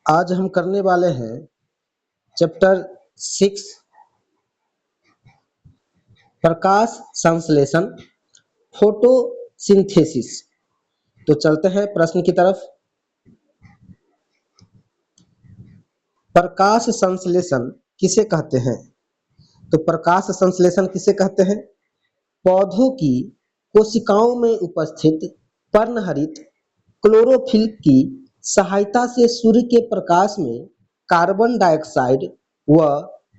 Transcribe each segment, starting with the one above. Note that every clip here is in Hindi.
आज हम करने वाले हैं चैप्टर 6 प्रकाश संश्लेषण फोटोसिंथेसिस। तो चलते हैं प्रश्न की तरफ। प्रकाश संश्लेषण किसे कहते हैं? तो प्रकाश संश्लेषण किसे कहते हैं? पौधों की कोशिकाओं में उपस्थित पर्णहरित क्लोरोफिल की सहायता से सूर्य के प्रकाश में कार्बन डाइऑक्साइड व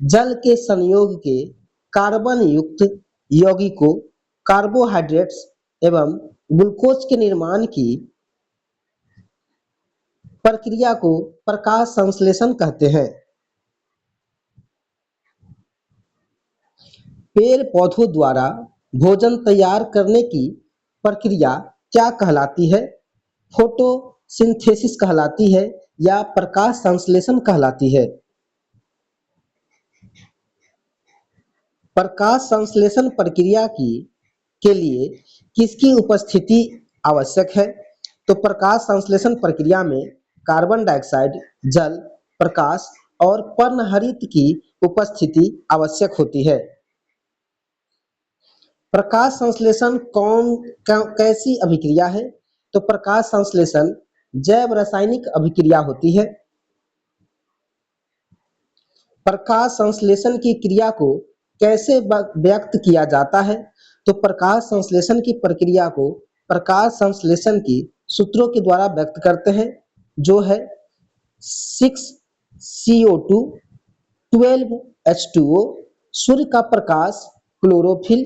जल के संयोग के कार्बन युक्त यौगिकों, कार्बोहाइड्रेट्स एवं ग्लूकोज के निर्माण की प्रक्रिया को प्रकाश संश्लेषण कहते हैं। पेड़ पौधों द्वारा भोजन तैयार करने की प्रक्रिया क्या कहलाती है? फोटोसिंथेसिस कहलाती है या प्रकाश संश्लेषण कहलाती है? प्रकाश संश्लेषण प्रक्रिया के लिए किसकी उपस्थिति आवश्यक है? तो प्रकाश संश्लेषण प्रक्रिया में कार्बन डाइऑक्साइड, जल, प्रकाश और पर्णहरित की उपस्थिति आवश्यक होती है। प्रकाश संश्लेषण कैसी अभिक्रिया है? तो प्रकाश संश्लेषण जैव रासायनिक अभिक्रिया होती है। प्रकाश संश्लेषण की क्रिया को कैसे व्यक्त किया जाता है? तो प्रकाश संश्लेषण की प्रक्रिया को प्रकाश संश्लेषण की सूत्रों के द्वारा व्यक्त करते हैं, जो है 6CO2 12H2O, सूर्य का प्रकाश क्लोरोफिल,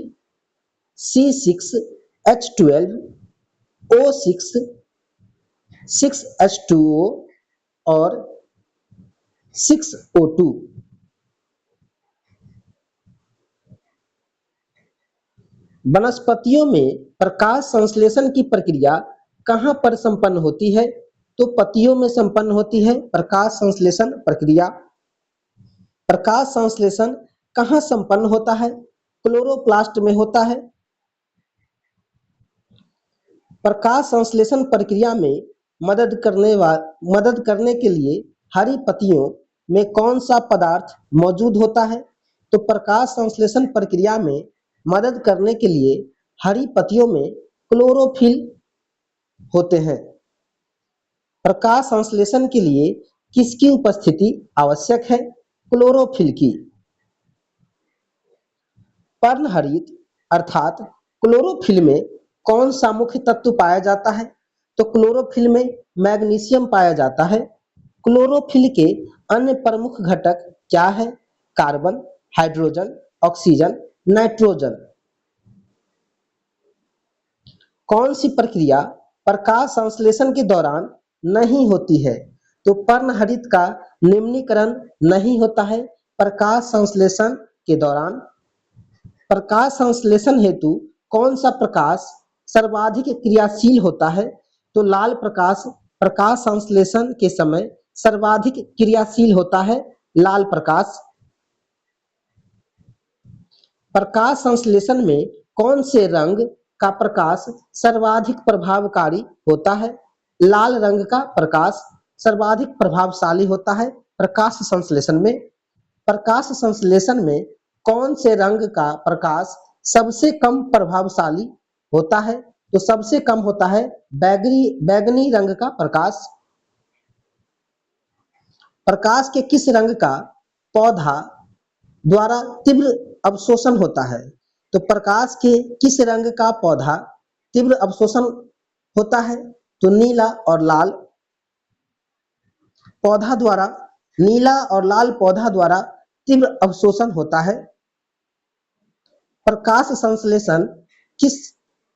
C6H12 O6 6H2O और 6O2। वनस्पतियों में प्रकाश संश्लेषण की प्रक्रिया कहाँ पर संपन्न होती है? तो पत्तियों में संपन्न होती है प्रकाश संश्लेषण प्रक्रिया। प्रकाश संश्लेषण कहाँ संपन्न होता है? क्लोरोप्लास्ट में होता है। प्रकाश संश्लेषण प्रक्रिया में मदद करने के लिए हरी पत्तियों में कौन सा पदार्थ मौजूद होता है? तो प्रकाश संश्लेषण प्रक्रिया में मदद करने के लिए हरी पत्तियों में क्लोरोफिल होते हैं। प्रकाश संश्लेषण के लिए किसकी उपस्थिति आवश्यक है? क्लोरोफिल की। पर्णहरित अर्थात क्लोरोफिल में कौन सा मुख्य तत्व पाया जाता है? तो क्लोरोफिल में मैग्नीशियम पाया जाता है। क्लोरोफिल के अन्य प्रमुख घटक क्या है? Carbon, hydrogen, oxygen, nitrogen. कौन सी प्रक्रिया प्रकाश संश्लेषण के दौरान नहीं होती है? तो पर्णहरित का निम्नीकरण नहीं होता है प्रकाश संश्लेषण के दौरान। प्रकाश संश्लेषण हेतु कौन सा प्रकाश सर्वाधिक क्रियाशील होता है? तो लाल प्रकाश प्रकाश संश्लेषण के समय सर्वाधिक क्रियाशील होता है, लाल प्रकाश। प्रकाश संश्लेषण में कौन से रंग का प्रकाश सर्वाधिक प्रभावकारी होता है? लाल रंग का प्रकाश सर्वाधिक प्रभावशाली होता है प्रकाश संश्लेषण में। प्रकाश संश्लेषण में कौन से रंग का प्रकाश सबसे कम प्रभावशाली होता है? तो सबसे कम होता है बैगनी रंग का प्रकाश। प्रकाश के किस रंग का पौधा द्वारा तीव्र अवशोषण होता है? तो प्रकाश के किस रंग का पौधा तीव्र अवशोषण होता है? तो नीला और लाल पौधा द्वारा, नीला और लाल पौधा द्वारा तीव्र अवशोषण होता है। प्रकाश संश्लेषण किस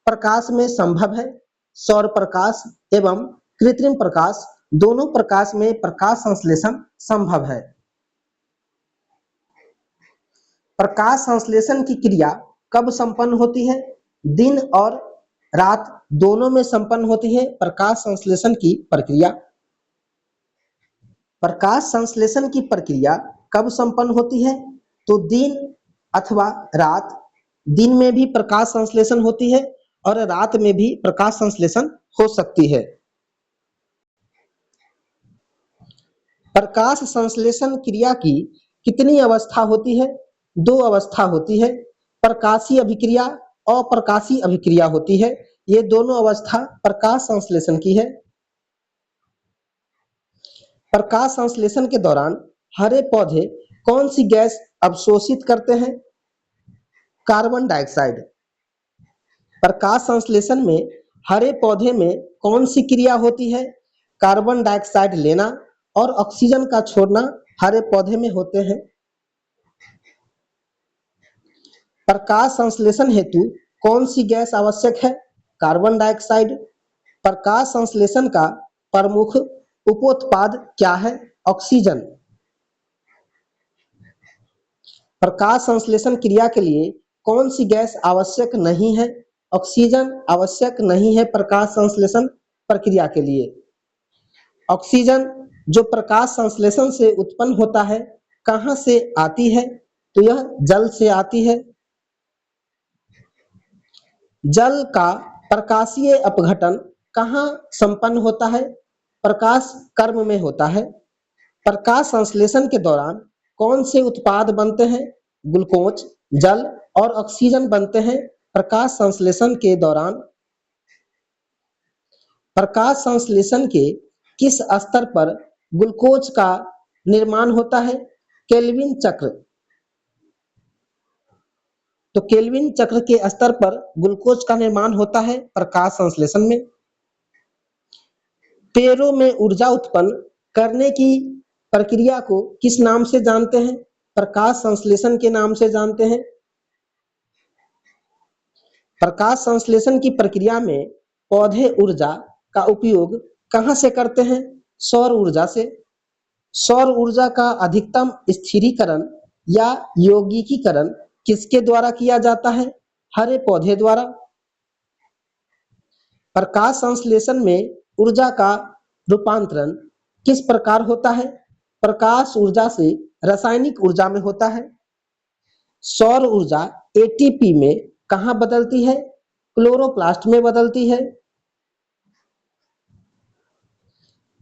प्रकाश में संभव है? सौर प्रकाश एवं कृत्रिम प्रकाश, दोनों प्रकाश में प्रकाश संश्लेषण संभव है। प्रकाश संश्लेषण की क्रिया कब संपन्न होती है? दिन और रात दोनों में संपन्न होती है प्रकाश संश्लेषण की प्रक्रिया। प्रकाश संश्लेषण की प्रक्रिया कब संपन्न होती है? तो दिन अथवा रात, दिन में भी प्रकाश संश्लेषण होती है और रात में भी प्रकाश संश्लेषण हो सकती है। प्रकाश संश्लेषण क्रिया की कितनी अवस्था होती है? 2 अवस्था होती है। प्रकाशीय अभिक्रिया, अप्रकाशीय अभिक्रिया होती है। ये दोनों अवस्था प्रकाश संश्लेषण की है। प्रकाश संश्लेषण के दौरान हरे पौधे कौन सी गैस अवशोषित करते हैं? Carbon dioxide. प्रकाश संश्लेषण में हरे पौधे में कौन सी क्रिया होती है? कार्बन डाइऑक्साइड लेना और ऑक्सीजन का छोड़ना हरे पौधे में होते हैं। प्रकाश संश्लेषण हेतु कौन सी गैस आवश्यक है? Carbon dioxide. प्रकाश संश्लेषण का प्रमुख उपोत्पाद क्या है? ऑक्सीजन। प्रकाश संश्लेषण क्रिया के लिए कौन सी गैस आवश्यक नहीं है? ऑक्सीजन आवश्यक नहीं है प्रकाश संश्लेषण प्रक्रिया के लिए। ऑक्सीजन जो प्रकाश संश्लेषण से उत्पन्न होता है, कहाँ से आती है? तो यह जल से आती है। जल का प्रकाशीय अपघटन कहाँ संपन्न होता है? प्रकाश कर्म में होता है। प्रकाश संश्लेषण के दौरान कौन से उत्पाद बनते हैं? ग्लूकोज, जल और ऑक्सीजन बनते हैं प्रकाश संश्लेषण के दौरान। प्रकाश संश्लेषण के किस स्तर पर ग्लूकोज का निर्माण होता है? केल्विन चक्र। तो केल्विन चक्र के स्तर पर ग्लूकोज का निर्माण होता है प्रकाश संश्लेषण में। पेड़ों में ऊर्जा उत्पन्न करने की प्रक्रिया को किस नाम से जानते हैं? प्रकाश संश्लेषण के नाम से जानते हैं। प्रकाश संश्लेषण की प्रक्रिया में पौधे ऊर्जा का उपयोग कहाँ से करते हैं? सौर ऊर्जा से। सौर ऊर्जा का अधिकतम स्थिरीकरण या यौगिकीकरण किसके द्वारा किया जाता है? हरे पौधे द्वारा। प्रकाश संश्लेषण में ऊर्जा का रूपांतरण किस प्रकार होता है? प्रकाश ऊर्जा से रासायनिक ऊर्जा में होता है। सौर ऊर्जा एटीपी में कहाँ बदलती है? क्लोरोप्लास्ट में बदलती है।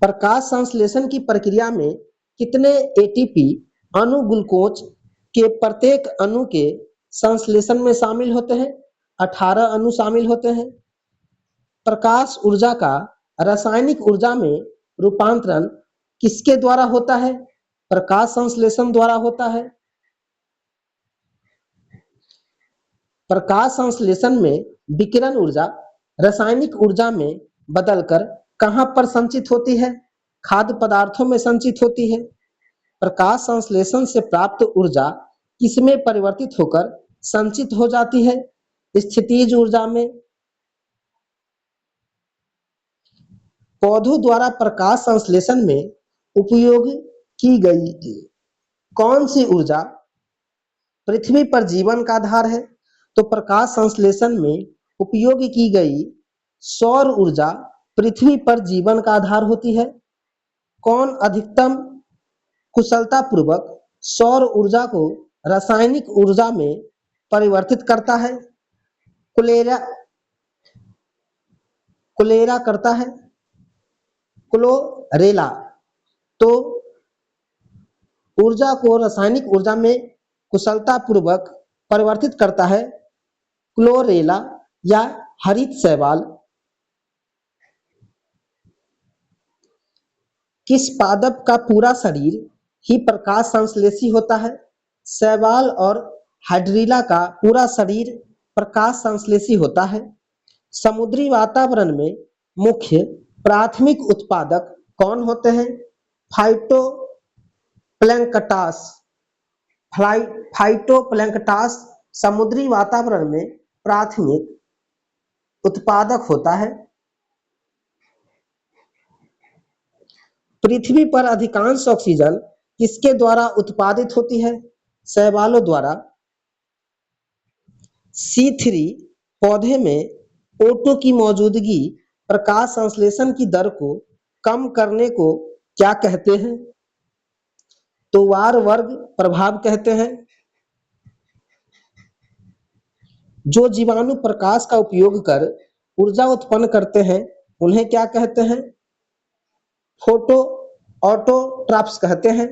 प्रकाश संश्लेषण की प्रक्रिया में कितने एटीपी अणु ग्लूकोज के प्रत्येक अणु के संश्लेषण में शामिल होते हैं? 18 अणु शामिल होते हैं। प्रकाश ऊर्जा का रासायनिक ऊर्जा में रूपांतरण किसके द्वारा होता है? प्रकाश संश्लेषण द्वारा होता है। प्रकाश संश्लेषण में विकिरण ऊर्जा रासायनिक ऊर्जा में बदलकर कहाँ पर संचित होती है? खाद्य पदार्थों में संचित होती है। प्रकाश संश्लेषण से प्राप्त ऊर्जा किसमें परिवर्तित होकर संचित हो जाती है? स्थितिज ऊर्जा में। पौधों द्वारा प्रकाश संश्लेषण में उपयोग की गई कौन सी ऊर्जा पृथ्वी पर जीवन का आधार है? तो प्रकाश संश्लेषण में उपयोग की गई सौर ऊर्जा पृथ्वी पर जीवन का आधार होती है। कौन अधिकतम कुशलता पूर्वक सौर ऊर्जा को रासायनिक ऊर्जा में परिवर्तित करता है? कुलेरा करता है। क्लोरेला तो ऊर्जा को रासायनिक ऊर्जा में कुशलता पूर्वक परिवर्तित करता है क्लोरेला या हरित शैवाल। किस पादप का पूरा शरीर ही प्रकाश संश्लेषी होता है? शैवाल और हाइड्रिला का पूरा शरीर प्रकाश संश्लेषी होता है। समुद्री वातावरण में मुख्य प्राथमिक उत्पादक कौन होते हैं? फाइटोप्लैंक्टन समुद्री वातावरण में प्राथमिक उत्पादक होता है। पृथ्वी पर अधिकांश ऑक्सीजन किसके द्वारा उत्पादित होती है? शैवालों द्वारा। C3 पौधे में O2 की मौजूदगी प्रकाश संश्लेषण की दर को कम करने को क्या कहते हैं? तो वार वर्ग प्रभाव कहते हैं। जो जीवाणु प्रकाश का उपयोग कर ऊर्जा उत्पन्न करते हैं उन्हें क्या कहते हैं? फोटो ऑटोट्रॉफ्स कहते हैं।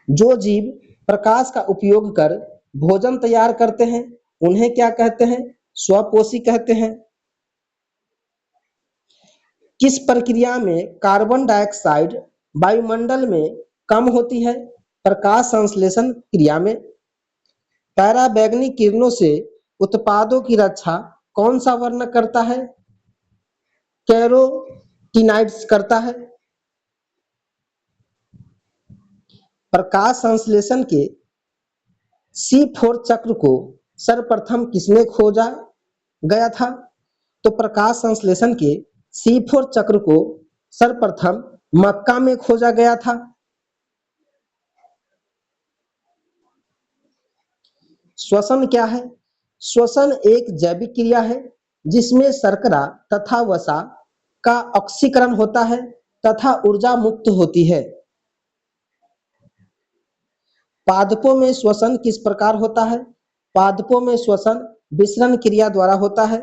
जो जीव प्रकाश का उपयोग कर भोजन तैयार करते हैं उन्हें क्या कहते हैं? स्वपोषी कहते हैं। किस प्रक्रिया में कार्बन डाइऑक्साइड वायुमंडल में कम होती है? प्रकाश संश्लेषण क्रिया में। पराबैंगनी किरणों से उत्पादों की रक्षा कौन सा वर्णक करता है? कैरोटीनाइड्स करता है। प्रकाश संश्लेषण के C4 चक्र को सर्वप्रथम किसने खोजा गया था? तो प्रकाश संश्लेषण के C4 चक्र को सर्वप्रथम मक्का में खोजा गया था। श्वसन क्या है? श्वसन एक जैविक क्रिया है जिसमें शर्करा तथा वसा का ऑक्सीकरण होता है तथा ऊर्जा मुक्त होती है। पादपों में श्वसन किस प्रकार होता है? पादपों में श्वसन विसरण क्रिया द्वारा होता है।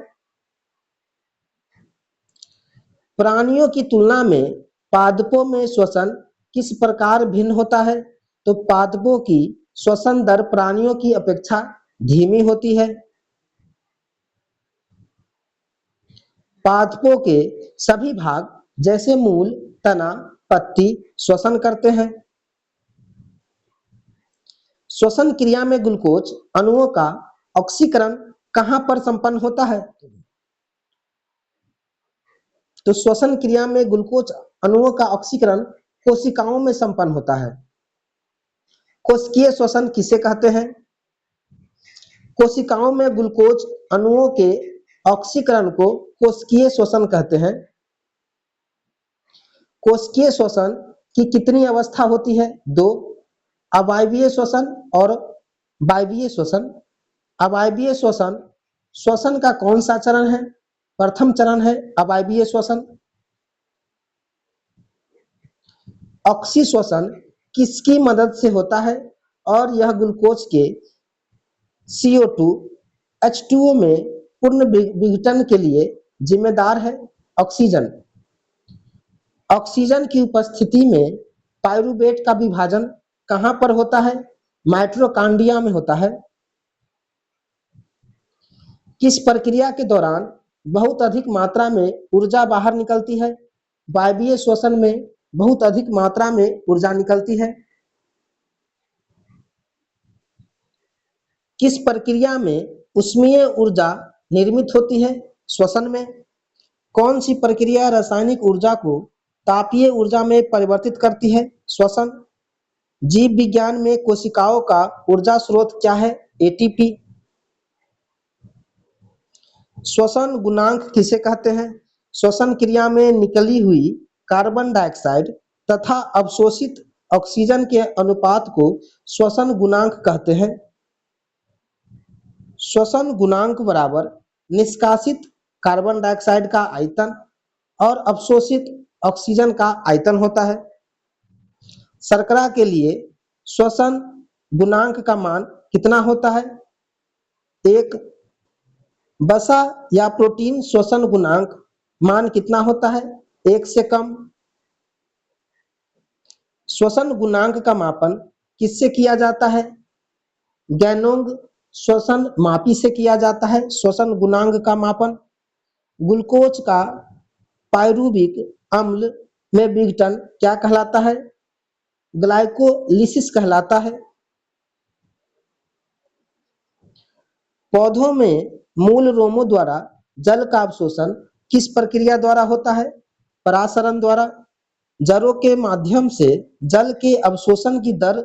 प्राणियों की तुलना में पादपों में श्वसन किस प्रकार भिन्न होता है? तो पादपों की श्वसन दर प्राणियों की अपेक्षा धीमी होती है। पादपों के सभी भाग जैसे मूल, तना, पत्ती श्वसन करते हैं। श्वसन क्रिया में ग्लूकोज अणुओं का ऑक्सीकरण कहां पर संपन्न होता है? तो श्वसन क्रिया में ग्लूकोज अणुओं का ऑक्सीकरण कोशिकाओं में संपन्न होता है। कोशिकीय श्वसन किसे कहते हैं? कोशिकाओं में ग्लूकोज अणुओं के ऑक्सीकरण को कोशिकीय श्वसन कहते हैं। कोशिकीय श्वसन की कितनी अवस्था होती है? 2, अवायवीय श्वसन और वायवीय श्वसन। अवायवीय श्वसन श्वसन का कौन सा चरण है? प्रथम चरण है अवायवीय श्वसन। ऑक्सी श्वसन किसकी मदद से होता है और यह ग्लूकोज के CO2 H2O में पूर्ण विघटन के लिए जिम्मेदार है? ऑक्सीजन। ऑक्सीजन की उपस्थिति में पाइरूवेट का विभाजन कहां पर होता है? माइटोकॉन्ड्रिया में होता है। किस प्रक्रिया के दौरान बहुत अधिक मात्रा में ऊर्जा बाहर निकलती है? वायवीय श्वसन में बहुत अधिक मात्रा में ऊर्जा निकलती है। किस प्रक्रिया में ऊष्मीय ऊर्जा निर्मित होती है? श्वसन में। कौन सी प्रक्रिया रासायनिक ऊर्जा को तापीय ऊर्जा में परिवर्तित करती है? श्वसन। जीव विज्ञान में कोशिकाओं का ऊर्जा स्रोत क्या है? ATP। श्वसन गुणांक किसे कहते हैं? श्वसन क्रिया में निकली हुई कार्बन डाइऑक्साइड तथा अवशोषित ऑक्सीजन के अनुपात को श्वसन गुणांक कहते हैं। श्वसन गुणांक बराबर निष्कासित कार्बन डाइऑक्साइड का आयतन और अवशोषित ऑक्सीजन का आयतन होता है। शर्करा के लिए श्वसन गुणांक का मान कितना होता है? 1। वसा या प्रोटीन श्वसन गुणांक मान कितना होता है? 1 से कम। श्वसन गुणांक का मापन किससे किया जाता है? गैनोंग श्वसन मापी से किया जाता है श्वसन गुणांक का मापन। ग्लूकोज का पाइरूविक अम्ल में विघटन क्या कहलाता है? ग्लाइकोलिसिस कहलाता है। पौधों में मूल रोमों द्वारा जल का अवशोषण किस प्रक्रिया द्वारा होता है? परासरण द्वारा। जड़ों के माध्यम से जल के अवशोषण की दर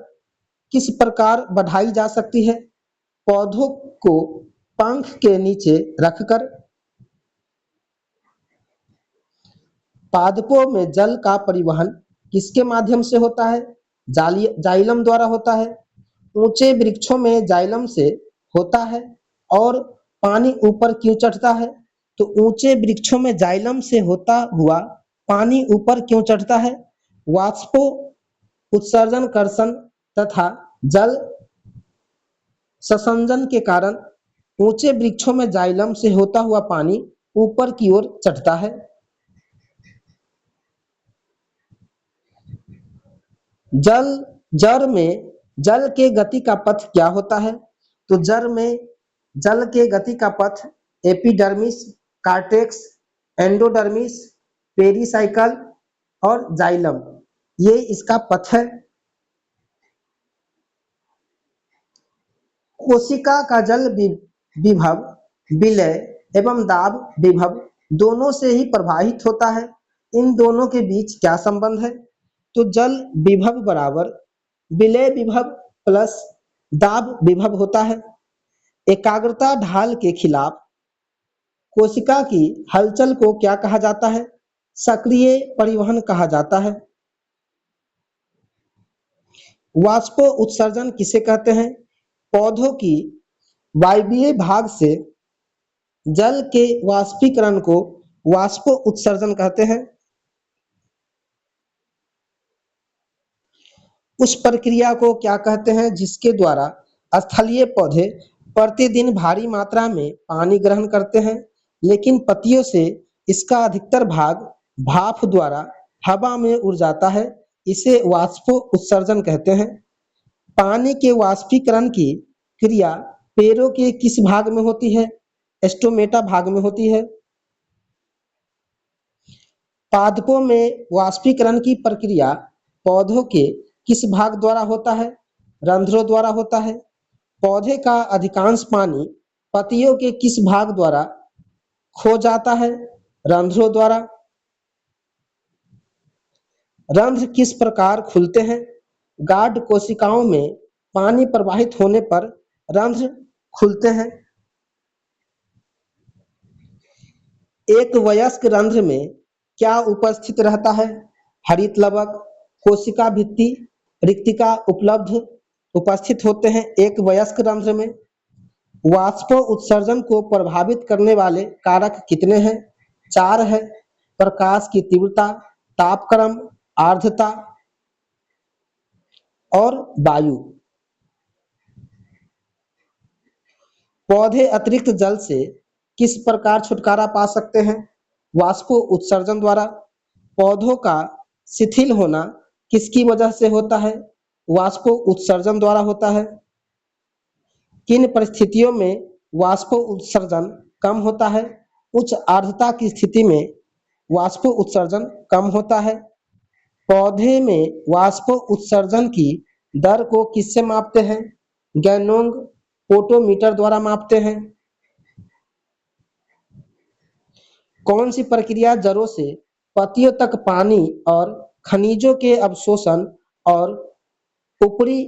किस प्रकार बढ़ाई जा सकती है? पौधों को पंख के नीचे रखकर। पादपों में जल का परिवहन किसके माध्यम से होता है? जाइलम द्वारा होता है। ऊंचे वृक्षों में जाइलम से होता है और पानी ऊपर क्यों चढ़ता है? तो ऊंचे वृक्षों में जाइलम से होता हुआ पानी ऊपर क्यों चढ़ता है? वाष्पो उत्सर्जन कर्षण तथा जल संसर्जन के कारण ऊंचे वृक्षों में जाइलम से होता हुआ पानी ऊपर की ओर चढ़ता है। जल जड़ में जल के गति का पथ क्या होता है? तो जड़ में जल के गति का पथ एपिडर्मिस, कार्टेक्स, एंडोडर्मिस, पेरिसाइकल और जाइलम, ये इसका पथ है। कोशिका का जल विभव विलय एवं दाब विभव दोनों से ही प्रभावित होता है। इन दोनों के बीच क्या संबंध है? तो जल विभव बराबर विलय विभव प्लस दाब विभव होता है। एकाग्रता ढाल के खिलाफ कोशिका की हलचल को क्या कहा जाता है? सक्रिय परिवहन कहा जाता है। वाष्पो उत्सर्जन किसे कहते हैं? पौधों की वायवीय भाग से जल के वाष्पीकरण को वाष्पो उत्सर्जन कहते हैं। उस प्रक्रिया को क्या कहते हैं जिसके द्वारा स्थलीय पौधे प्रतिदिन भारी मात्रा में पानी ग्रहण करते हैं, लेकिन पत्तियों से इसका अधिकतर भाग भाप द्वारा हवा में उड़ जाता है, इसे वाष्पो उत्सर्जन कहते हैं। पानी के वाष्पीकरण की क्रिया पेड़ों के किस भाग में होती है? स्टोमेटा भाग में होती है। पादपों में वाष्पीकरण की प्रक्रिया पौधों के किस भाग द्वारा होता है? रंध्रों द्वारा होता है। पौधे का अधिकांश पानी पत्तियों के किस भाग द्वारा खो जाता है? रंध्रों द्वारा। रंध्र किस प्रकार खुलते हैं? गाढ़ कोशिकाओं में पानी प्रवाहित होने पर रंध्र खुलते हैं। एक वयस्क रंध्र में क्या उपस्थित रहता है? हरित लवक, कोशिका भित्ति, रिक्तिका उपस्थित होते हैं एक वयस्क रंध्र में। वाष्प उत्सर्जन को प्रभावित करने वाले कारक कितने हैं? 4 है। प्रकाश की तीव्रता, तापक्रम, आर्द्रता और वायु। पौधे अतिरिक्त जल से किस प्रकार छुटकारा पा सकते हैं? वाष्प उत्सर्जन द्वारा। पौधों का शिथिल होना किसकी वजह से होता है? वाष्प उत्सर्जन द्वारा होता है। किन परिस्थितियों में वाष्प उत्सर्जन कम होता है? उच्च आर्द्रता की स्थिति में वाष्प उत्सर्जन कम होता है। पौधे में वाष्प उत्सर्जन की दर को किससे मापते हैं? गैनोंग पोटोमीटर द्वारा मापते हैं। कौन सी प्रक्रिया जड़ों से पत्तियों तक पानी और खनिजों के अवशोषण और ऊपरी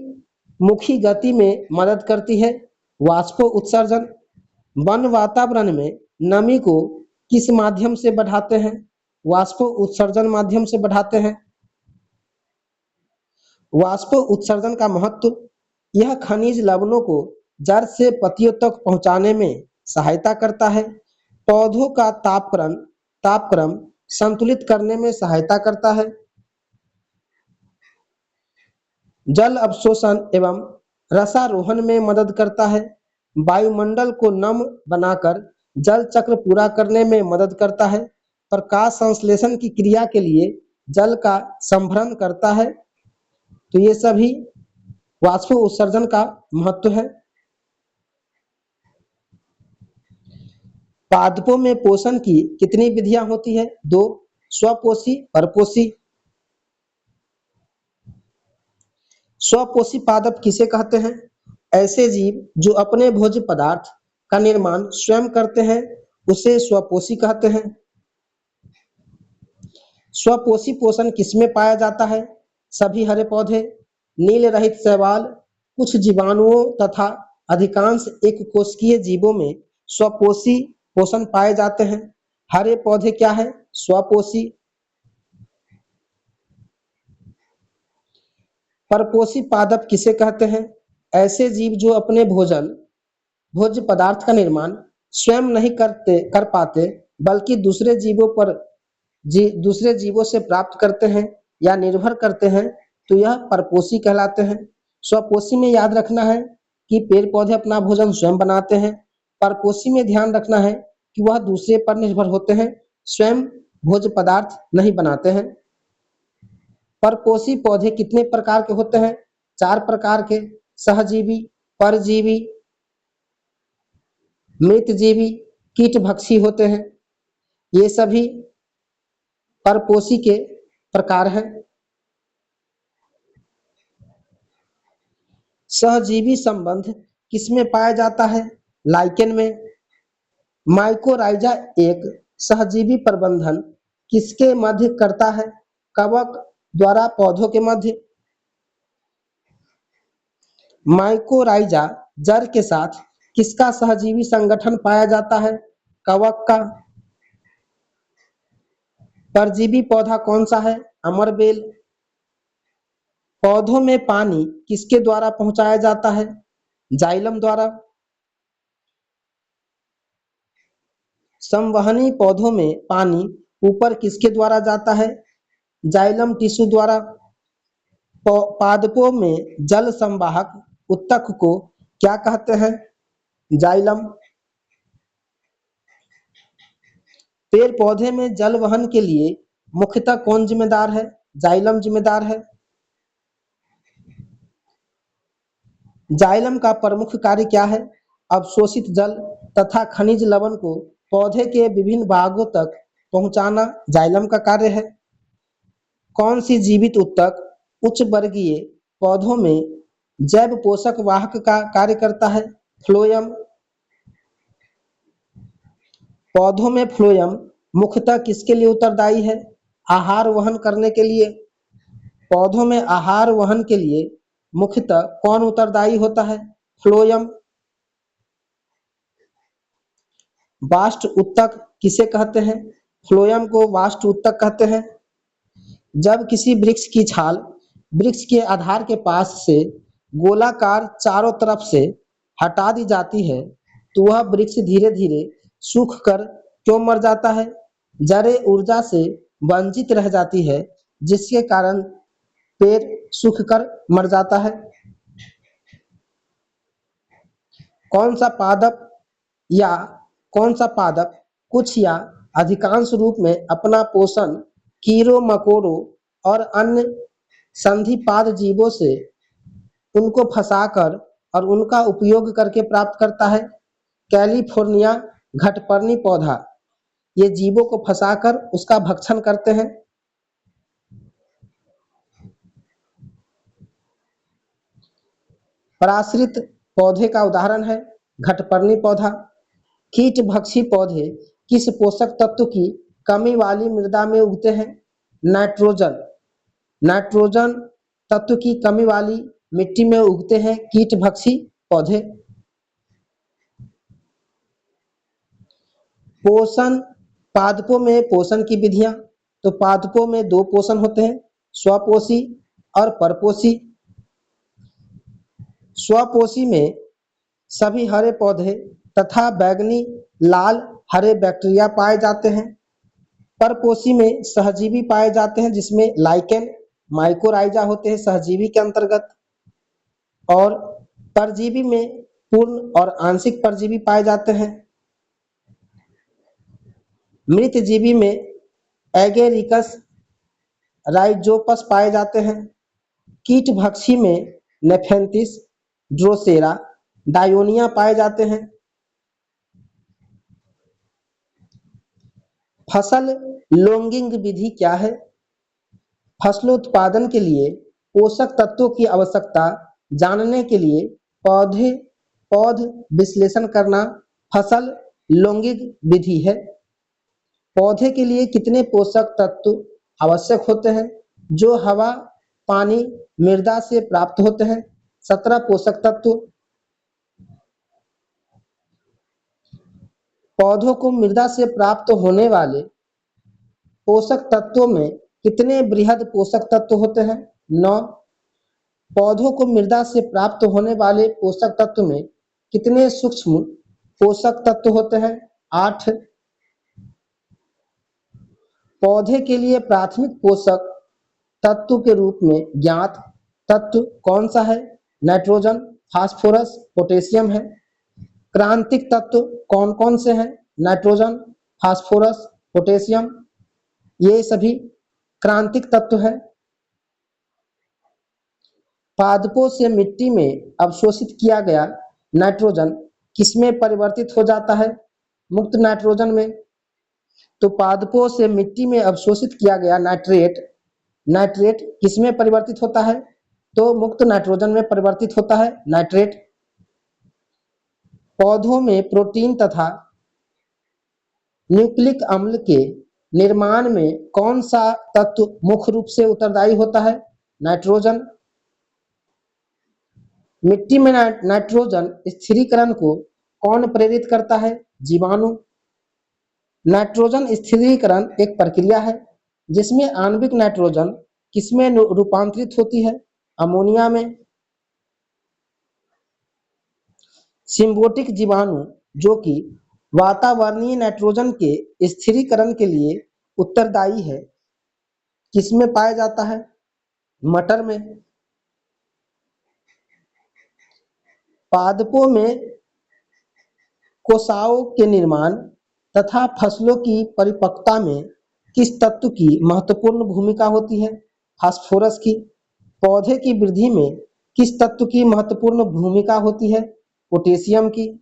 मुखी गति में मदद करती है? वाष्प उत्सर्जन। वन वातावरण में नमी को किस माध्यम से बढ़ाते हैं? वाष्प उत्सर्जन माध्यम से बढ़ाते हैं। वाष्प उत्सर्जन का महत्व, यह खनिज लवणों को जड़ से पत्तियों तक पहुंचाने में सहायता करता है। पौधों का तापक्रम संतुलित करने में सहायता करता है। जल अवशोषण एवं रसारोहण में मदद करता है। वायुमंडल को नम बनाकर जल चक्र पूरा करने में मदद करता है। प्रकाश संश्लेषण की क्रिया के लिए जल का संभरण करता है। तो ये सभी वाष्प उत्सर्जन का महत्व है। पादपों में पोषण की कितनी विधियां होती है? 2। स्वपोषी, परपोषी। स्वपोषी पादप किसे कहते हैं? ऐसे जीव जो अपने भोज्य पदार्थ का निर्माण स्वयं करते हैं, उसे स्वपोषी कहते हैं। स्वपोषी पोषण किसमें पाया जाता है? सभी हरे पौधे, नील रहित शैवाल, कुछ जीवाणुओं तथा अधिकांश एक कोशिकीय जीवों में स्वपोषी पोषण पाए जाते हैं। हरे पौधे क्या है? स्वपोषी। परपोषी पादप किसे कहते हैं? ऐसे जीव जो अपने भोज्य पदार्थ का निर्माण स्वयं नहीं कर पाते, बल्कि दूसरे जीवों से प्राप्त करते हैं या निर्भर करते हैं, तो यह परपोषी कहलाते हैं। स्वपोषी में याद रखना है कि पेड़ पौधे अपना भोजन स्वयं बनाते हैं। परपोषी में ध्यान रखना है कि वह दूसरे पर निर्भर होते हैं, स्वयं भोज्य पदार्थ नहीं बनाते हैं। परपोषी पौधे कितने प्रकार के होते हैं? 4 प्रकार के। सहजीवी, परजीवी, मृतजीवी, कीटभक्षी होते हैं। ये सभी परपोषी के प्रकार हैं। सहजीवी संबंध किसमें पाया जाता है? लाइकेन में। माइकोराइजा एक सहजीवी प्रबंधन किसके मध्य करता है? कवक द्वारा पौधों के मध्य। माइकोराइजा जड़ के साथ किसका सहजीवी संगठन पाया जाता है? कवक का। परजीवी पौधा कौन सा है? अमरबेल। पौधों में पानी किसके द्वारा पहुंचाया जाता है? जाइलम द्वारा। संवहनी पौधों में पानी ऊपर किसके द्वारा जाता है? जाइलम टिश्यू द्वारा। पादपों में जल संवाहक ऊतक को क्या कहते हैं? जाइलम। पेड़ पौधे में जल वहन के लिए मुख्यतः कौन जिम्मेदार है? जाइलम जिम्मेदार है। जाइलम का प्रमुख कार्य क्या है? अवशोषित जल तथा खनिज लवण को पौधे के विभिन्न भागों तक पहुंचाना जाइलम का कार्य है। कौन सी जीवित ऊतक उच्च वर्गीय पौधों में जैव पोषक वाहक का कार्य करता है? फ्लोएम। पौधों में फ्लोएम मुख्यतः किसके लिए उत्तरदायी है? आहार वहन करने के लिए। पौधों में आहार वहन के लिए मुख्यतः कौन उत्तरदायी होता है? फ्लोएम। वास्ट ऊतक किसे कहते हैं? फ्लोएम को वास्ट ऊतक कहते हैं। जब किसी वृक्ष की छाल वृक्ष के आधार के पास से गोलाकार चारों तरफ से हटा दी जाती है तो वह वृक्ष धीरे धीरे सूख कर क्यों मर जाता है? जड़ें ऊर्जा से वंचित रह जाती है जिसके कारण पेड़ सूख कर मर जाता है। कौन सा पादप या कौन सा पादप कुछ या अधिकांश रूप में अपना पोषण कीड़ों मकोड़ों और अन्य संधिपाद जीवों से उनको फंसाकर और उनका उपयोग करके प्राप्त करता है? कैलिफोर्निया घटपर्णी पौधा ये जीवों को फंसाकर उसका भक्षण करते हैं। पराश्रित पौधे का उदाहरण है घटपर्णी पौधा। कीटभक्षी पौधे किस पोषक तत्व की कमी वाली मृदा में उगते हैं? नाइट्रोजन। नाइट्रोजन तत्व की कमी वाली मिट्टी में उगते हैं कीटभक्षी पौधे। पोषण पादपों में पोषण की विधियां। तो पादपों में 2 पोषण होते हैं, स्वपोषी और परपोषी। स्वपोषी में सभी हरे पौधे तथा बैंगनी लाल हरे बैक्टीरिया पाए जाते हैं। परपोषी में सहजीवी पाए जाते हैं जिसमें लाइकेन माइकोराइजा होते हैं सहजीवी के अंतर्गत। और परजीवी में पूर्ण और आंशिक परजीवी पाए जाते हैं। मृतजीवी में एगेरिकस राइजोपस पाए जाते हैं। कीटभक्षी में नेफेंथिस ड्रोसेरा डायोनिया पाए जाते हैं। फसल लॉन्गिंग विधि क्या है? फसलोत्पादन के लिए पोषक तत्वों की आवश्यकता जानने के लिए पौध विश्लेषण करना फसल लॉन्गिंग विधि है। पौधे के लिए कितने पोषक तत्व आवश्यक होते हैं? जो हवा पानी मृदा से प्राप्त होते हैं 17 पोषक तत्व। पौधों को मृदा से प्राप्त होने वाले पोषक तत्वों में कितने बृहद पोषक तत्व होते हैं? 9। पौधों को मृदा से प्राप्त होने वाले पोषक तत्व में कितने सूक्ष्म पोषक तत्व होते हैं? 8। पौधे के लिए प्राथमिक पोषक तत्व के रूप में ज्ञात तत्व कौन सा है? नाइट्रोजन फास्फोरस पोटेशियम है। क्रांतिक तत्व कौन कौन से हैं? नाइट्रोजन फास्फोरस पोटेशियम ये सभी क्रांतिक तत्व हैं। पादपों से मिट्टी में अवशोषित किया गया नाइट्रोजन किसमें परिवर्तित हो जाता है? मुक्त नाइट्रोजन में। तो पादपों से मिट्टी में अवशोषित किया गया नाइट्रेट नाइट्रेट किसमें परिवर्तित होता है? तो मुक्त नाइट्रोजन में परिवर्तित होता है नाइट्रेट। पौधों में प्रोटीन तथा न्यूक्लिक अम्ल के निर्माण में कौन सा तत्व मुख्य रूप से उत्तरदायी होता है? नाइट्रोजन। मिट्टी में नाइट्रोजन स्थिरीकरण को कौन प्रेरित करता है? जीवाणु। नाइट्रोजन स्थिरीकरण एक प्रक्रिया है जिसमें आणविक नाइट्रोजन किसमें रूपांतरित होती है? अमोनिया में। सिम्बियोटिक जीवाणु जो कि वातावरणीय नाइट्रोजन के स्थिरीकरण के लिए उत्तरदायी है किसमें पाया जाता है? मटर में। पादपों में कोशाओं के निर्माण तथा फसलों की परिपक्वता में किस तत्व की महत्वपूर्ण भूमिका होती है? फास्फोरस की। पौधे की वृद्धि में किस तत्व की महत्वपूर्ण भूमिका होती है? पोटेशियम की।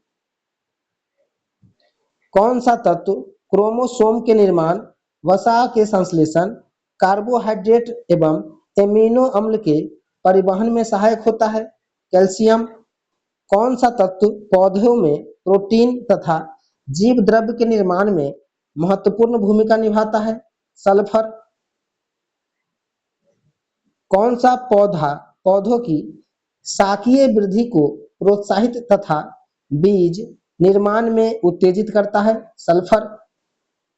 कौन सा तत्व क्रोमोसोम के निर्माण, वसा के संश्लेषण, कार्बोहाइड्रेट एवं एमिनो अम्ल के परिवहन में सहायक होता है? कैल्शियम। कौन सा तत्व पौधों में प्रोटीन तथा जीव द्रव्य के निर्माण में महत्वपूर्ण भूमिका निभाता है? सल्फर। कौन सा पौधा पौधों की शाकीय वृद्धि को प्रोत्साहित तथा बीज निर्माण में उत्तेजित करता है? सल्फर।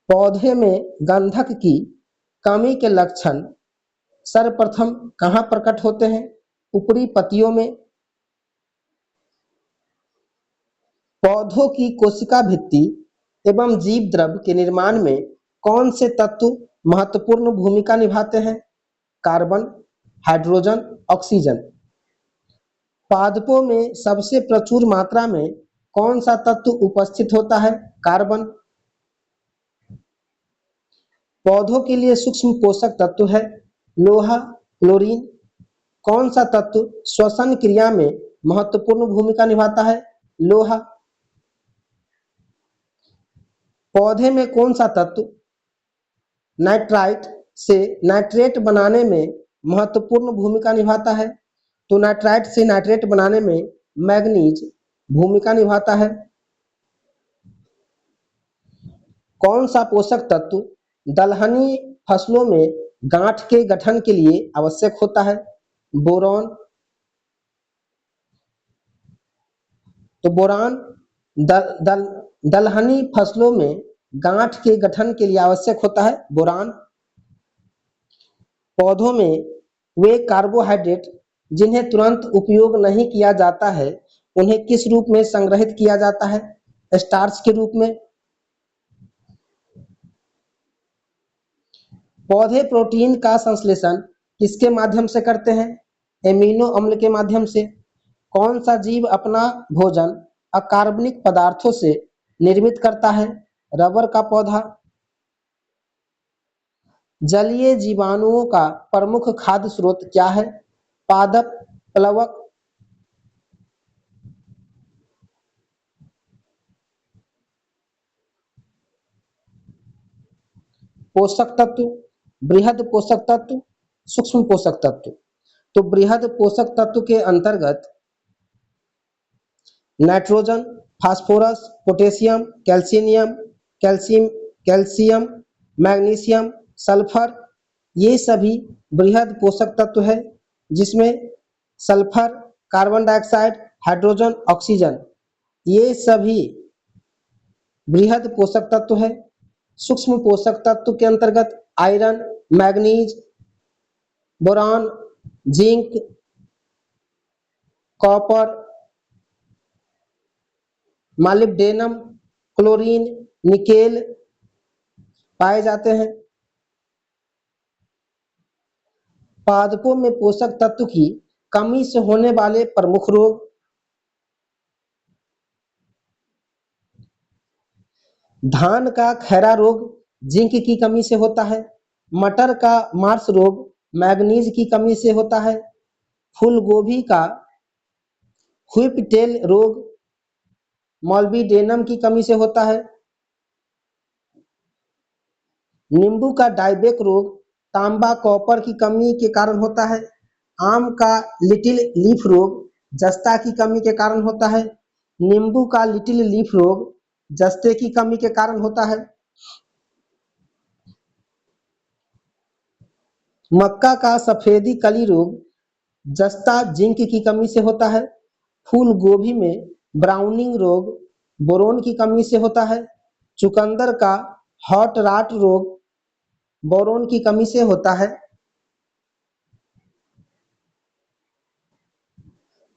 पौधे में गंधक की कमी के लक्षण सर्वप्रथम कहाँ प्रकट होते हैं? ऊपरी पत्तियों में। पौधों की कोशिका भित्ति एवं जीव द्रव्य के निर्माण में कौन से तत्व महत्वपूर्ण भूमिका निभाते हैं? Carbon, hydrogen, oxygen. पादपों में सबसे प्रचुर मात्रा में कौन सा तत्व उपस्थित होता है? कार्बन। पौधों के लिए सूक्ष्म पोषक तत्व है लोहा, क्लोरीन। कौन सा तत्व श्वसन क्रिया में महत्वपूर्ण भूमिका निभाता है? लोहा। पौधे में कौन सा तत्व नाइट्राइट से नाइट्रेट बनाने में महत्वपूर्ण भूमिका निभाता है? तो नाइट्राइट से नाइट्रेट बनाने में मैग्नीज भूमिका निभाता है। कौन सा पोषक तत्व दलहनी फसलों में गांठ के गठन के लिए आवश्यक होता है? बोरॉन। तो बोरान दलहनी फसलों में गांठ के गठन के लिए आवश्यक होता है बोरान। पौधों में वे कार्बोहाइड्रेट जिन्हें तुरंत उपयोग नहीं किया जाता है उन्हें किस रूप में संग्रहित किया जाता है? स्टार्च के रूप में। पौधे प्रोटीन का संश्लेषण किसके माध्यम से करते हैं? एमिनो अम्ल के माध्यम से। कौन सा जीव अपना भोजन अकार्बनिक पदार्थों से निर्मित करता है? रबर का पौधा। जलीय जीवाणुओं का प्रमुख खाद्य स्रोत क्या है? पादप, प्लवक। पोषक तत्व, बृहद पोषक तत्व, सूक्ष्म पोषक तत्व। तो बृहद पोषक तत्व के अंतर्गत nitrogen, phosphorus, potassium, calcium, magnesium, sulphur, ये सभी बृहद पोषक तत्व है जिसमें sulphur, carbon dioxide, hydrogen, oxygen ये सभी बृहद पोषक तत्व है। सूक्ष्म पोषक तत्व के अंतर्गत iron, manganese, boron, zinc, copper, molybdenum, chlorine, nickel पाए जाते हैं। पादपों में पोषक तत्व की कमी से होने वाले प्रमुख रोग। धान का खैरा रोग जिंक की कमी से होता है। मटर का मार्स रोग मैग्नीज की कमी से होता है। फूल गोभी का व्हिप टेल रोग मॉल्बिडेनम की कमी से होता है। नींबू का डायबेक रोग तांबा कॉपर की कमी के कारण होता है। आम का लिटिल लीफ रोग जस्ता की कमी के कारण होता है। नींबू का लिटिल लीफ रोग जस्ते की कमी के कारण होता है। मक्का का सफेदी कली रोग जस्ता जिंक की कमी से होता है। फूल गोभी में ब्राउनिंग रोग बोरोन की कमी से होता है। चुकंदर का हॉट रॉट रोग बोरोन की कमी से होता है।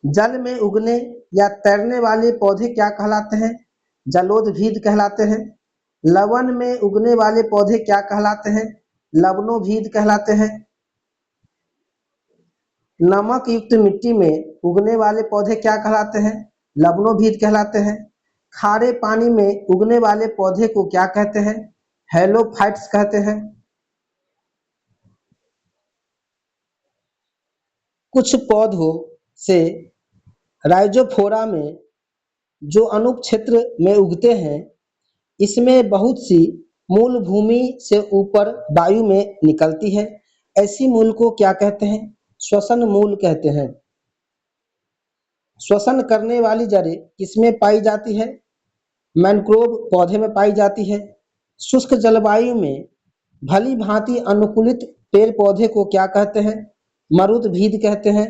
जल में उगने या तैरने वाले पौधे क्या कहलाते हैं? जलोदभिद कहलाते हैं। लवण में उगने वाले पौधे क्या कहलाते हैं? लवणोभिद कहलाते हैं। नमक युक्त मिट्टी में उगने वाले पौधे क्या कहलाते हैं? लवणोभिद कहलाते हैं। खारे पानी में उगने वाले पौधे को क्या कहते हैं? हेलोफाइट्स कहते हैं। कुछ पौधों से राइजोफोरा में जो अनुप क्षेत्र में उगते हैं, इसमें बहुत सी मूल भूमि से ऊपर वायु में निकलती है। ऐसी मूल को क्या कहते हैं? श्वसन मूल कहते हैं। श्वसन करने वाली जड़ें किसमें पाई जाती है? मैनग्रोव पौधे में पाई जाती है। शुष्क जलवायु में भली भांति अनुकूलित पेड़ पौधे को क्या कहते हैं? मरुदभिद कहते हैं।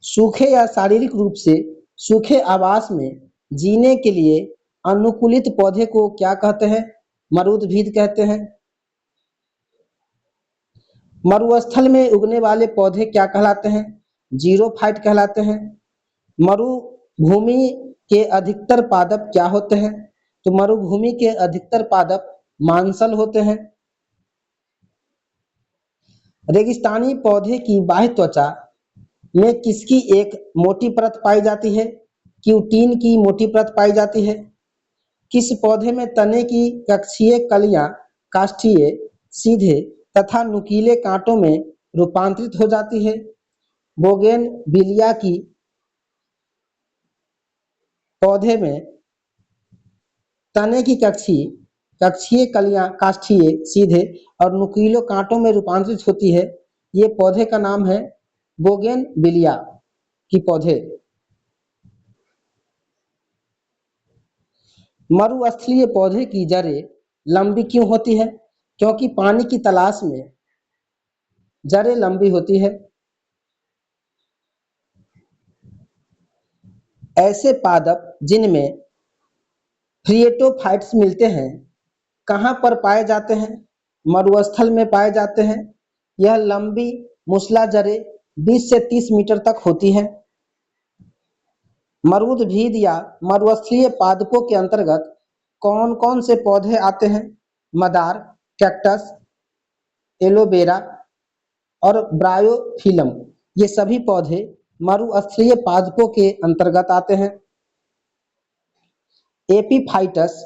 सूखे या शारीरिक रूप से सूखे आवास में जीने के लिए अनुकूलित पौधे को क्या कहते हैं? मरुदभिद कहते हैं। मरुस्थल में उगने वाले पौधे क्या कहलाते हैं? जीरोफाइट कहलाते हैं। मरुभूमि के अधिकतर पादप क्या होते हैं? तो मरुभूमि के अधिकतर पादप मांसल होते हैं। रेगिस्तानी पौधे की बाह्य त्वचा में किसकी एक मोटी परत पाई जाती है? क्यूटीन की मोटी परत पाई जाती है। किस पौधे में तने की कक्षीय कलियां काष्ठीय, सीधे तथा नुकीले कांटों में रूपांतरित हो जाती है? बोगेनविलिया की पौधे में तने की कक्षीय कलियां काष्ठीय, सीधे और नुकीले कांटों में रूपांतरित होती है। ये पौधे का नाम है बोगेनविलिया की पौधे। मरुस्थलीय पौधे की जड़ें लंबी क्यों होती है? क्योंकि पानी की तलाश में जड़ें लंबी होती है। ऐसे पादप जिनमें फ्रिएटोफाइट्स मिलते हैं कहाँ पर पाए जाते हैं? मरुस्थल में पाए जाते हैं। यह लंबी मूसला जड़ें 20 से 30 मीटर तक होती हैं। मरुदभिद या मरुस्थलीय पादपों के अंतर्गत कौन कौन से पौधे आते हैं? मदार, कैक्टस, एलोवेरा और ब्रायोफिलम। ये सभी पौधे मरुस्थलीय पादपों के अंतर्गत आते हैं। एपीफाइट्स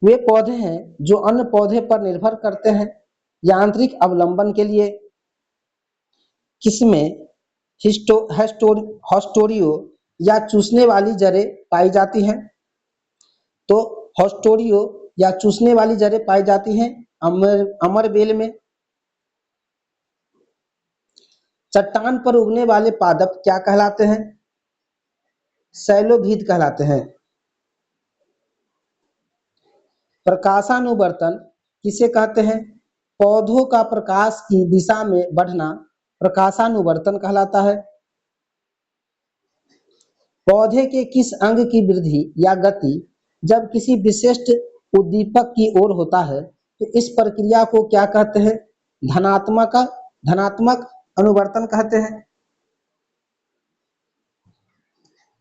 वे पौधे हैं जो अन्य पौधे पर निर्भर करते हैं यांत्रिक अवलंबन के लिए। किसमें हॉस्टोरियो या चूसने वाली जड़ें पाई जाती हैं? तो हॉस्टोरियो या चूसने वाली जड़ें पाई जाती हैं अमरबेल में। चट्टान पर उगने वाले पादप क्या कहलाते हैं? शैलोभिद कहलाते हैं। प्रकाशानुवर्तन किसे कहते हैं? पौधों का प्रकाश की दिशा में बढ़ना प्रकाशानुवर्तन कहलाता है। पौधे के किस अंग की वृद्धि या गति जब किसी विशिष्ट उद्दीपक की ओर होता है तो इस प्रक्रिया को क्या कहते हैं? धनात्मक अनुवर्तन कहते हैं।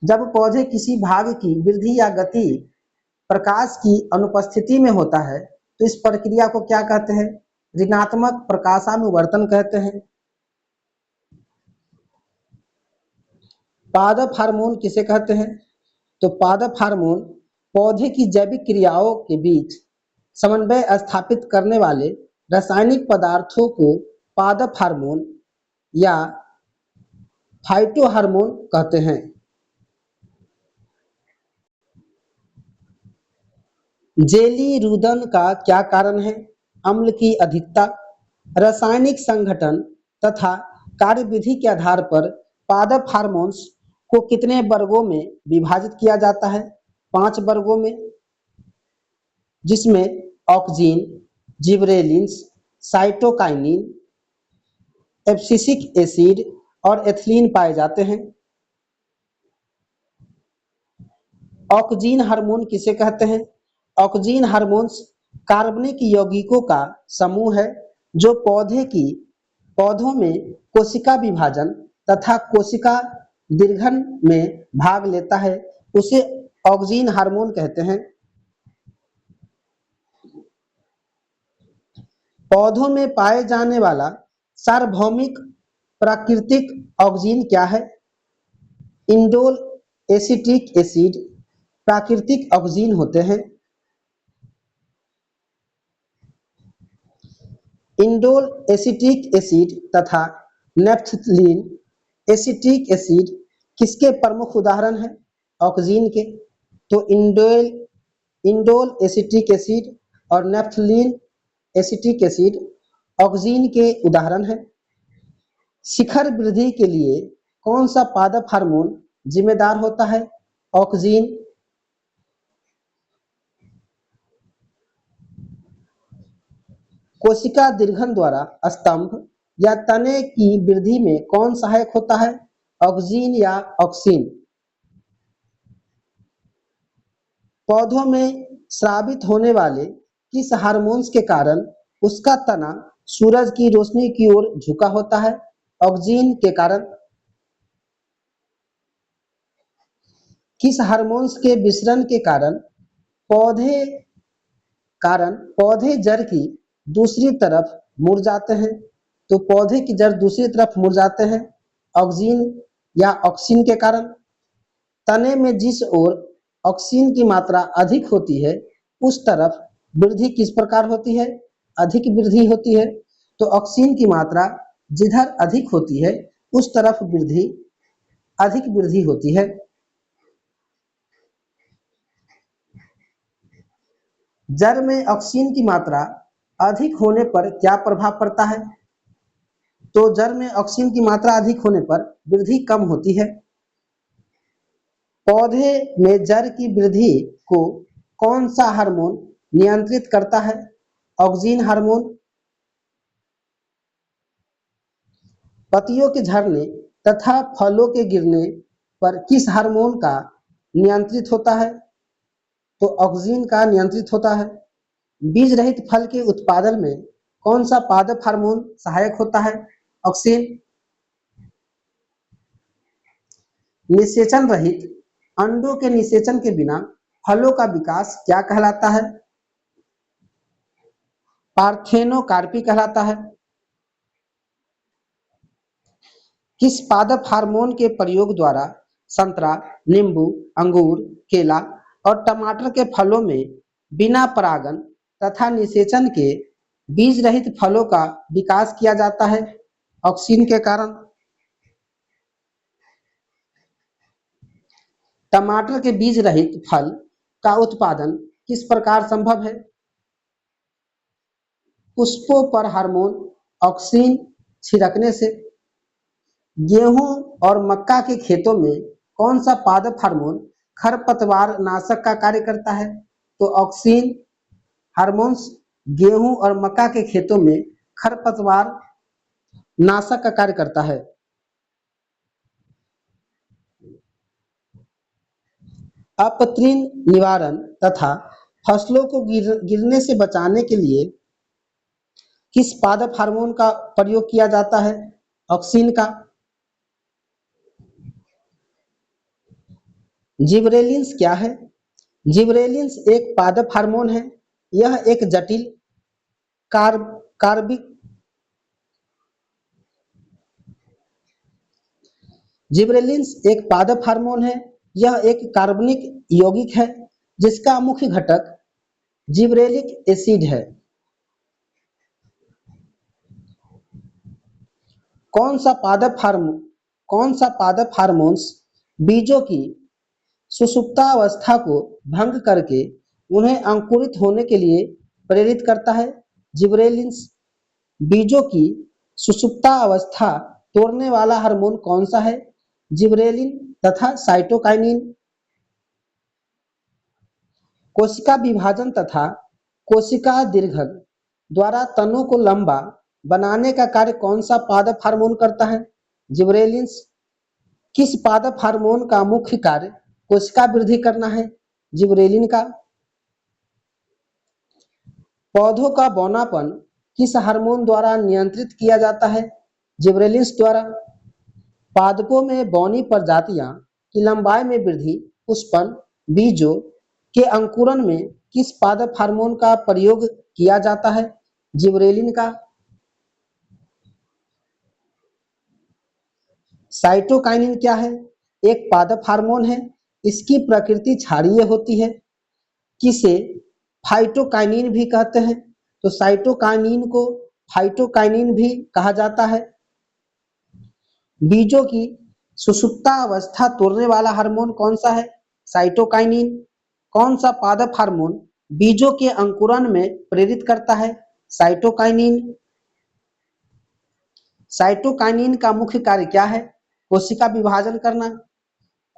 जब पौधे किसी भाग की वृद्धि या गति प्रकाश की अनुपस्थिति में होता है तो इस प्रक्रिया को क्या कहते हैं? ऋणात्मक प्रकाशानुवर्तन कहते हैं। पादप हार्मोन किसे कहते हैं? तो पादप हार्मोन पौधे की जैविक क्रियाओं के बीच समन्वय स्थापित करने वाले रासायनिक पदार्थों को पादप हार्मोन या फाइटोहार्मोन कहते हैं। जेली रुदन का क्या कारण है? अम्ल की अधिकता, रासायनिक संगठन तथा कार्यविधि के आधार पर पादप हार्मोन्स को कितने वर्गों में विभाजित किया जाता है? 5 वर्गों में, जिसमें oxygen, gibberellins, cytokinin, abscisic acid और एथिलीन पाए जाते हैं। ऑक्सीन हार्मोन किसे कहते हैं? ऑक्सीन हार्मोन्स कार्बनिक यौगिकों का समूह है जो पौधों में कोशिका विभाजन तथा कोशिका दीर्घन में भाग लेता है, उसे ऑक्सीन हार्मोन कहते हैं। पौधों में पाए जाने वाला सार्वभौमिक प्राकृतिक ऑक्सीन क्या है? इंडोल एसिटिक एसिड प्राकृतिक ऑक्सीन होते हैं। इंडोल एसिटिक एसिड तथा नेफ्थलीन एसिटिक एसिड किसके प्रमुख उदाहरण हैं? ऑक्सीन के। तो इंडोल एसिटिक एसिड और नेफ्थलीन एसिटिक एसिड ऑक्सीन के उदाहरण हैं। शिखर वृद्धि के लिए कौन सा पादप हार्मोन जिम्मेदार होता है? ऑक्सीन। कोशिका दीर्घन द्वारा स्तंभ या तने की वृद्धि में कौन सहायक होता है? ऑक्सीन या ऑक्सिन। पौधों में स्रावित होने वाले किस हार्मोन्स के कारण उसका तना सूरज की रोशनी की ओर झुका होता है? ऑक्सीन के कारण। किस हार्मोन्स के विसरण के पौधे पौधे जड़ की दूसरी तरफ मुड़ जाते हैं? तो पौधे की जड़ दूसरी तरफ मुड़ जाते हैं ऑक्सीन या ऑक्सिन के कारण। तने में जिस ओर ऑक्सीन की मात्रा अधिक होती है उस तरफ वृद्धि किस प्रकार होती है? अधिक वृद्धि होती है। तो ऑक्सीन की मात्रा जिधर अधिक होती है उस तरफ अधिक वृद्धि होती है। जड़ में ऑक्सीन की मात्रा अधिक होने पर क्या प्रभाव पड़ता है? तो जड़ में ऑक्सीन की मात्रा अधिक होने पर वृद्धि कम होती है। पौधे में जड़ की वृद्धि को कौन सा हार्मोन नियंत्रित करता है? Oxygen hormone. पत्तियों के झड़ने तथा फलों के गिरने पर किस हार्मोन का नियंत्रित होता है? तो ऑक्सीन का नियंत्रित होता है। बीज रहित फल के उत्पादन में कौन सा पादप हार्मोन सहायक होता है? ऑक्सीन। निषेचन रहित अंडों के निषेचन के बिना फलों का विकास क्या कहलाता है? पार्थेनोकार्पी कहलाता है। किस पादप हार्मोन के प्रयोग द्वारा संतरा, नींबू, अंगूर, केला और टमाटर के फलों में बिना परागन तथा निषेचन के बीज रहित फलों का विकास किया जाता है? ऑक्सीन के कारण। टमाटर के बीज रहित फल का उत्पादन किस प्रकार संभव है? पुष्पों पर हार्मोन ऑक्सीन छिड़कने से। गेहूं और मक्का के खेतों में कौन सा पादप हार्मोन खरपतवार नाशक का कार्य करता है? तो ऑक्सीन हार्मोन्स गेहूं और मक्का के खेतों में खरपतवार नाशक का कार्य करता है। अपतृण निवारण तथा फसलों को गिरने से बचाने के लिए किस पादप हार्मोन का प्रयोग किया जाता है? ऑक्सीन का। जिबरेलिन्स क्या है? जिबरेलिन्स एक पादप हार्मोन है। यह एक जटिल कार्बिक जिबरेलिन्स एक पादप हार्मोन है। यह एक कार्बनिक यौगिक है जिसका मुख्य घटक जिबरेलिक एसिड है। कौन सा पादप हार्मोन कौन सा पादप हार्मोन्स बीजों की सुषुप्तावस्था को भंग करके उन्हें अंकुरित होने के लिए प्रेरित करता है? जिबरेलिन्स। बीजों की सुषुप्तावस्था तोड़ने वाला हार्मोन कौन सा है? जिबरेलिन तथा साइटोकाइनिन। कोशिका विभाजन तथा कोशिका दीर्घन द्वारा तनों को लंबा बनाने का कार्य कौन सा पादप हार्मोन करता है? जिबरेलिन्स। किस पादप हार्मोन का मुख्य कार्य कोशिका वृद्धि करना है? जिबरेलिन का। पौधों का बौनापन किस हार्मोन द्वारा नियंत्रित किया जाता है? जिबरेलिन्स द्वारा। पादपों में बौनी प्रजातियां की लंबाई में वृद्धि, पुष्पन, बीजों के अंकुरण में किस पादप हार्मोन का प्रयोग किया जाता है? जिबरेलिन का। साइटोकाइनिन क्या है? एक पादप हार्मोन है। इसकी प्रकृति क्षारीय होती है। किसे फाइटोकाइनिन भी कहते हैं? तो साइटोकाइनिन को फाइटोकाइनिन भी कहा जाता है। बीजों की सुषुप्ता अवस्था तोड़ने वाला हार्मोन कौन सा है? साइटोकाइनिन। कौन सा पादप हार्मोन बीजों के अंकुरण में प्रेरित करता है? साइटोकाइनिन। साइटोकाइनिन का मुख्य कार्य क्या है? कोशिका विभाजन करना।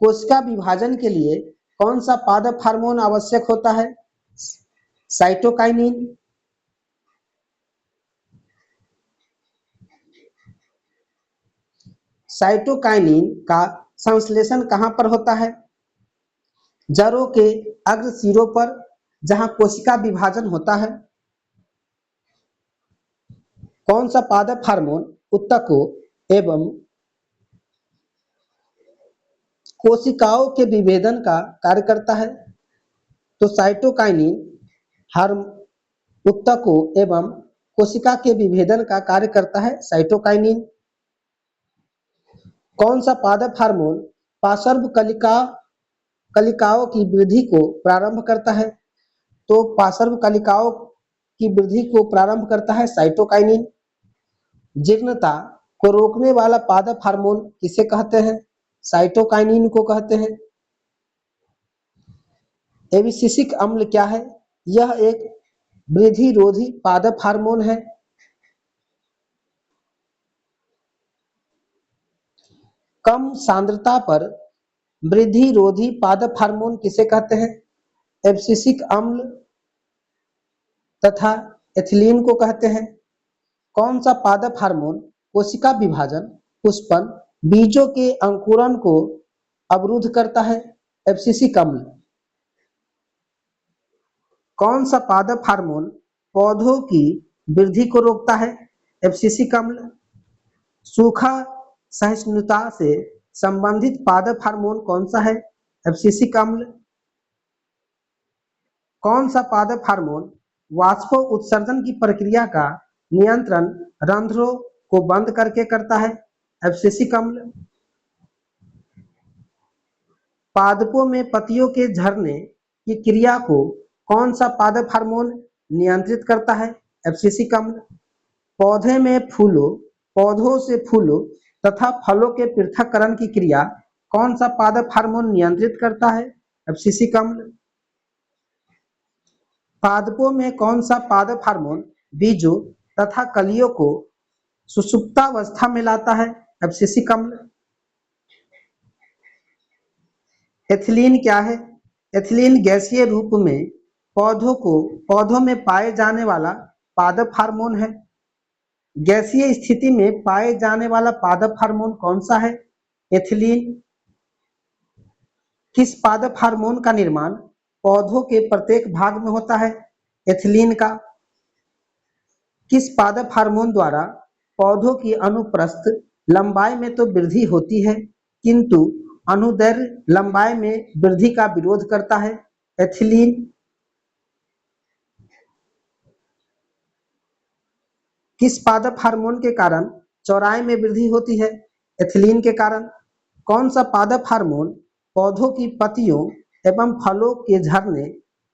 कोशिका विभाजन के लिए कौन सा पादप हार्मोन आवश्यक होता है? साइटोकाइनिन। साइटोकाइनिन का संश्लेषण कहां पर होता है? जड़ों के अग्र सिरों पर, जहां कोशिका विभाजन होता है। कौन सा पादप हार्मोन ऊतकों एवं कोशिकाओं के विभेदन का कार्य करता है? तो साइटोकाइनिन ऊतकों एवं कोशिका के विभेदन का कार्य करता है। साइटोकाइनिन। कौन सा पादप हार्मोन पार्श्व कलिकाओं की वृद्धि को प्रारंभ करता है? तो पार्श्व कलिकाओं की वृद्धि को प्रारंभ करता है साइटोकाइनिन। जीर्णता को रोकने वाला पादप हार्मोन किसे कहते हैं? साइटोकाइनिन को कहते हैं। एबिसिसिक अम्ल क्या है? यह एक वृद्धिरोधी पादप हार्मोन है। कम सांद्रता पर वृद्धिरोधी पादप हार्मोन किसे कहते हैं? एब्सिसिक अम्ल तथा एथिलीन को कहते हैं। कौन सा पादप हार्मोन कोशिका विभाजन, पुष्पन, बीजों के अंकुरण को अवरुद्ध करता है? एब्सिसिक अम्ल। कौन सा पादप हार्मोन पौधों की वृद्धि को रोकता है? एब्सिसिक अम्ल। सूखा सहिष्णुता से संबंधित पादप हार्मोन कौन सा है? एब्सिसिक अम्ल। कौन सा पादप हार्मोन वाष्प उत्सर्जन की प्रक्रिया का नियंत्रण रंध्रों को बंद करके करता है? एब्सिसिक अम्ल। पादपों में पत्तियों के झरने की क्रिया को कौन सा पादप हार्मोन नियंत्रित करता है? एब्सिसिक अम्ल। पौधों से फूलों तथा फलों के पृथक्करण की क्रिया कौन सा पादप हार्मोन नियंत्रित करता है? एब्सिसिक अम्ल। पादपों में कौन सा पादप हार्मोन बीजों तथा कलियों को सुषुप्तावस्था में लाता है? एब्सिसिक अम्ल। एथिलीन क्या है? एथिलीन गैसीय रूप में पौधों में पाए जाने वाला पादप हार्मोन है। गैसीय स्थिति में पाए जाने वाला पादप हार्मोन कौन सा है? एथिलीन। किस पादप हार्मोन का निर्माण पौधों के प्रत्येक भाग में होता है? एथिलीन का। किस पादप हार्मोन द्वारा पौधों की अनुप्रस्थ लंबाई में तो वृद्धि होती है, किंतु अनुदैर्घ्य लंबाई में वृद्धि का विरोध करता है? एथिलीन। किस पादप हार्मोन के कारण चौड़ाई में वृद्धि होती है? एथिलीन के कारण। कौन सा पादप हार्मोन पौधों की पत्तियों एवं फलों के झरने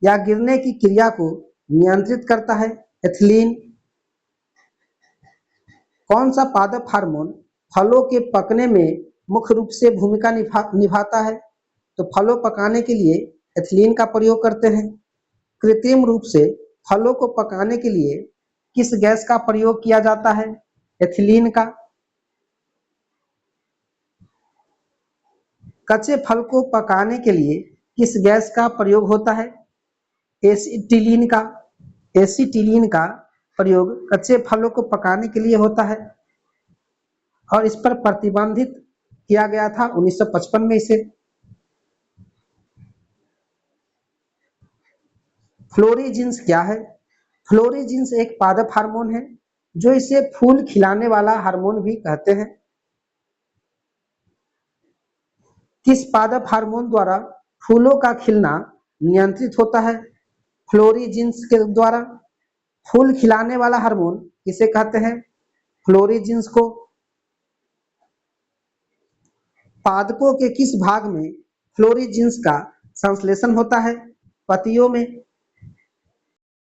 या गिरने की क्रिया को नियंत्रित करता है? एथिलीन। कौन सा पादप हार्मोन फलों के पकने में मुख्य रूप से भूमिका निभाता है? तो फलों पकाने के लिए एथिलीन का प्रयोग करते हैं। कृत्रिम रूप से फलों को पकाने के लिए किस गैस का प्रयोग किया जाता है? एथिलीन का। कच्चे फल को पकाने के लिए किस गैस का प्रयोग होता है? एसिटिलीन का। एसिटिलीन का प्रयोग कच्चे फलों को पकाने के लिए होता है और इस पर प्रतिबंधित किया गया था 1955 में इसे। फ्लोरीजिन्स क्या है? फ्लोरीजिन्स एक पादप हार्मोन है जो इसे फूल खिलाने वाला हार्मोन भी कहते हैं। किस पादप हार्मोन द्वारा फूलों का खिलना नियंत्रित होता है? फ्लोरीजिन्स के द्वारा। फूल खिलाने वाला हार्मोन किसे कहते हैं? फ्लोरीजिन्स को। पादपों के किस भाग में फ्लोरीजिन्स का संश्लेषण होता है? पत्तियों में।